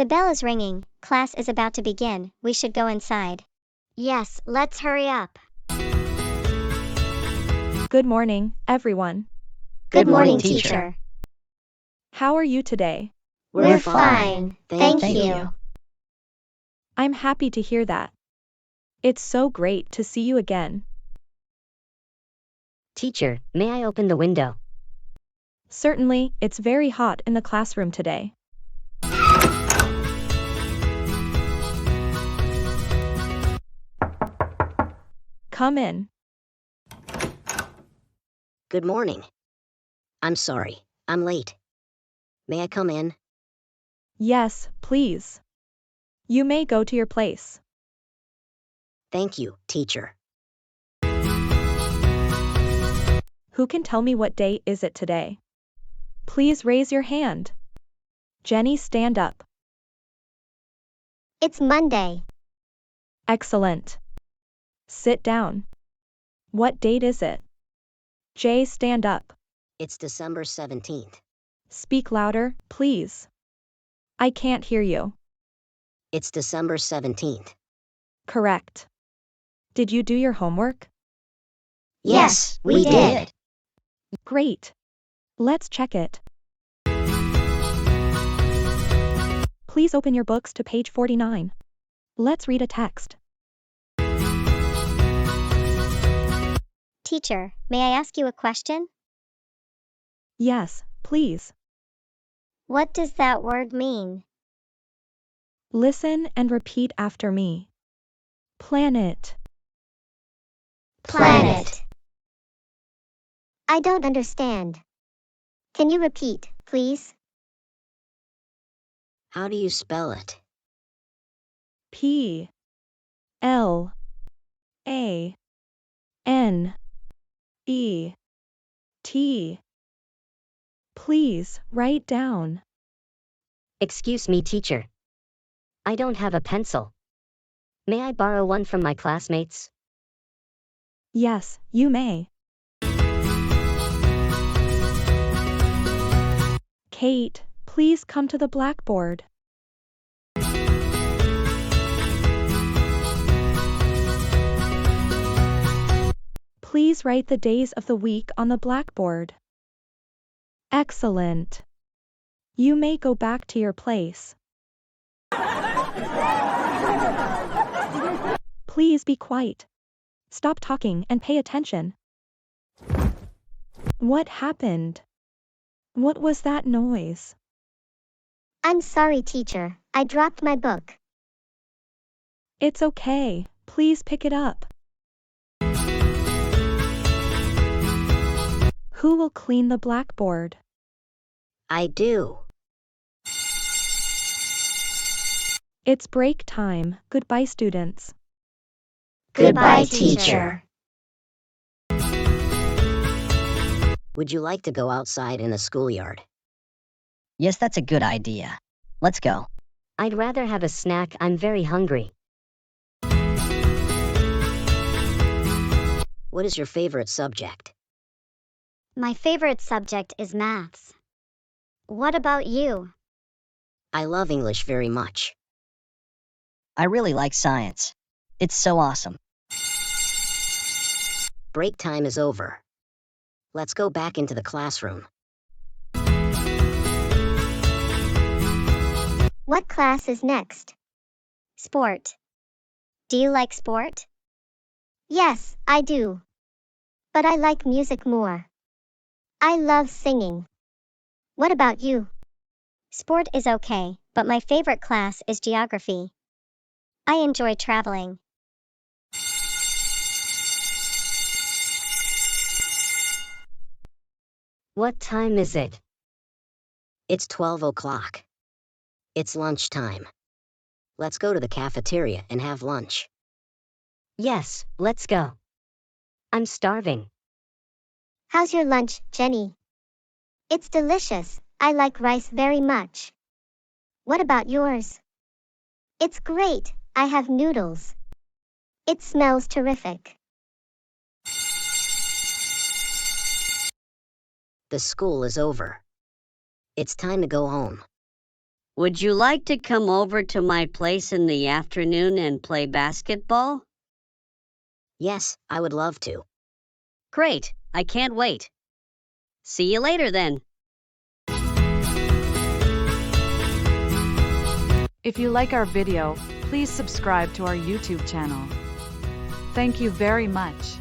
The bell is ringing, class is about to begin, we should go inside. Yes, let's hurry up. Good morning, everyone. Good morning, teacher. How are you today? We're fine, thank you. I'm happy to hear that. It's so great to see you again. Teacher, may I open the window? Certainly, it's very hot in the classroom today. Come in. Good morning. I'm sorry, I'm late. May I come in? Yes, please. You may go to your place. Thank you, teacher. Who can tell me what day is it today? Please raise your hand. Jenny, stand up. It's Monday. Excellent. Sit down. What date is it? Jay, stand up. It's December 17th. Speak louder, please. I can't hear you. It's December 17th. Correct. Did you do your homework? Yes, we did. Great. Let's check it. Please open your books to page 49. Let's read a text. Teacher, may I ask you a question? Yes, please. What does that word mean? Listen and repeat after me. Planet. Planet. I don't understand. Can you repeat, please? How do you spell it? P. L. A. N. E. T. Please write down. Excuse me, teacher. I don't have a pencil. May I borrow one from my classmates? Yes, you may. Kate, please come to the blackboard. Please write the days of the week on the blackboard. Excellent. You may go back to your place. Please be quiet. Stop talking and pay attention. What happened? What was that noise? I'm sorry, teacher. I dropped my book. It's okay. Please pick it up. Who will clean the blackboard? I do. It's break time. Goodbye, students. Goodbye, teacher. Would you like to go outside in the schoolyard? Yes, that's a good idea. Let's go. I'd rather have a snack. I'm very hungry. What is your favorite subject? My favorite subject is maths. What about you? I love English very much. I really like science. It's so awesome. Break time is over. Let's go back into the classroom. What class is next? Sport. Do you like sport? Yes, I do. But I like music more. I love singing. What about you? Sport is okay, but my favorite class is geography. I enjoy traveling. What time is it? It's 12 o'clock. It's lunchtime. Let's go to the cafeteria and have lunch. Yes, let's go. I'm starving. How's your lunch, Jenny? It's delicious. I like rice very much. What about yours? It's great. I have noodles. It smells terrific. The school is over. It's time to go home. Would you like to come over to my place in the afternoon and play basketball? Yes, I would love to. Great, I can't wait. See you later then. If you like our video, please subscribe to our YouTube channel. Thank you very much.